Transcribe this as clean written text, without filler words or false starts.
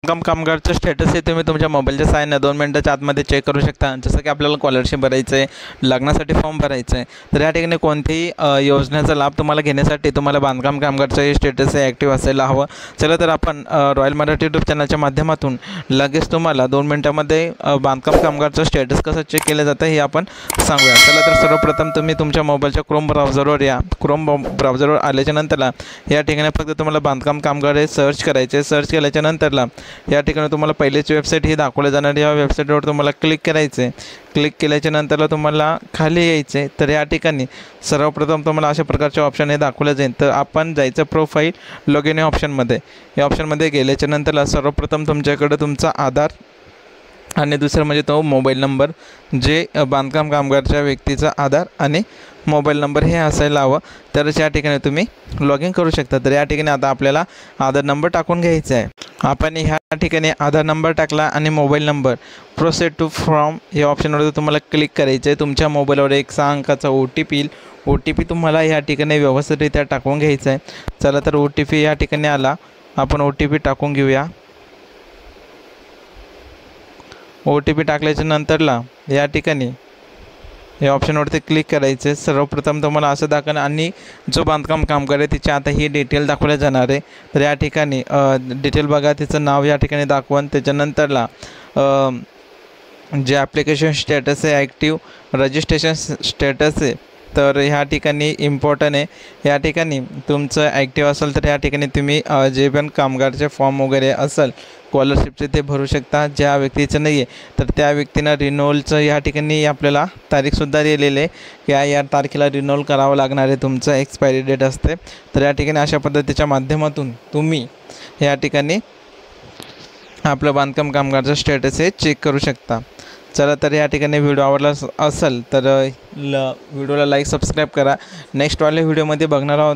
कामगारचं status हे तुम्ही तुमच्या मोबाईलच्या साहाय्याने 2 मिनिटाच्या आतमध्ये चेक करू शकता। जसं की आपल्याला स्कॉलरशिप भरायचं आहे, लग्नासाठी फॉर्म भरायचं आहे, तर या ठिकाणी कोणतीही योजनेचा लाभ तुम्हाला घेण्यासाठी तुम्हाला बांधकाम कामगारचं हे स्टेटस हे ॲक्टिव्ह असायला हवं। चला तर आपण रॉयल मराठी यूट्यूब चॅनलच्या माध्यमातून लगेच तुम्हाला 2 मिनिटामध्ये बांधकाम कामगारचं स्टेटस कसं चेक केलं जातं हे आपण सांगूया। चला तर सर्वप्रथम तुम्ही तुमच्या मोबाईलच्या क्रोम ब्राउझरवर या। क्रोम ब्राउझरवर आल्याच्या नंतरला या ठिकाणी फक्त तुम्हाला बांधकाम कामगार हे सर्च करायचे। सर्च केल्याच्या नंतरला या ठिकाणी तुम्हाला पहिलीच वेबसाईट ही दाखवली जाणार, या वेबसाईटवर तुम्हाला क्लिक करायचे। क्लिक केल्याच्या नंतरला तुम्हाला खाली यायचे, तर या ठिकाणी सर्वप्रथम तुम्हाला अशा प्रकारचे ऑप्शन हे दाखवले जाईल। तर आपण जायचं प्रोफाईल लॉग इन या ऑप्शनमध्ये। या ऑप्शनमध्ये गेल्याच्या नंतरला सर्वप्रथम तुमच्याकडे तुमचा आधार आणि दुसरं म्हणजे तो मोबाईल नंबर, जे बांधकाम कामगारच्या व्यक्तीचा आधार आणि मोबाईल नंबर हे असायला हवं, तरच या ठिकाणी तुम्ही लॉग इन करू शकता। तर या ठिकाणी आता आपल्याला आधार नंबर टाकून घ्यायचा आहे। आपण ह्या ठिकाणी आधार नंबर टाकला आणि mobile number, proceed to form या ऑप्शनवर तुम्हाला क्लिक करायचं आहे। तुमच्या मोबाईलवर एक 6 अंकाचा ओ टी पी तुम्हाला या ठिकाणी व्यवस्थितरित्या टाकून घ्यायचा आहे। चला तर ओ टी पी या ठिकाणी आला, आपण ओ टी पी टाकून घेऊया। ओ टी पी टाकल्याच्या नंतरला या ठिकाणी या ऑप्शनवरती क्लिक करायचे। सर्वप्रथम तुम्हाला असं दाखवणं आणि जो बांधकाम कामगार आहे तिचे आता ही डिटेल दाखवल्या जाणार आहे। तर या ठिकाणी डिटेल बघा, तिचं नाव या ठिकाणी दाखवून त्याच्यानंतरला जे ॲप्लिकेशन स्टेटस आहे ॲक्टिव्ह, रजिस्ट्रेशन स्टेटस आहे, तर ह्या ठिकाणी इम्पॉर्टंट आहे। या ठिकाणी तुमचं ॲक्टिव्ह असेल तर या ठिकाणी तुम्ही जे पण कामगारचे फॉर्म वगैरे असेल स्कॉलरशिपचे ते भरू शकता। ज्या व्यक्तीचं नाही आहे तर त्या व्यक्तीनं रिन्युअलचं या ठिकाणी आपल्याला तारीखसुद्धा दिलेली आहे, या तारखेला रिन्युअल करावं लागणार आहे, तुमचं एक्सपायरी डेट असते। तर या ठिकाणी अशा पद्धतीच्या माध्यमातून तुम्ही या ठिकाणी आपलं बांधकाम कामगारचं स्टेटस हे चेक करू शकता। चला तर या ठिकाणी व्हिडिओ आवडला असेल तर व्हिडिओला लाईक सबस्क्राईब करा। नेक्स्टवाल्या व्हिडिओमध्ये बघणार आहोत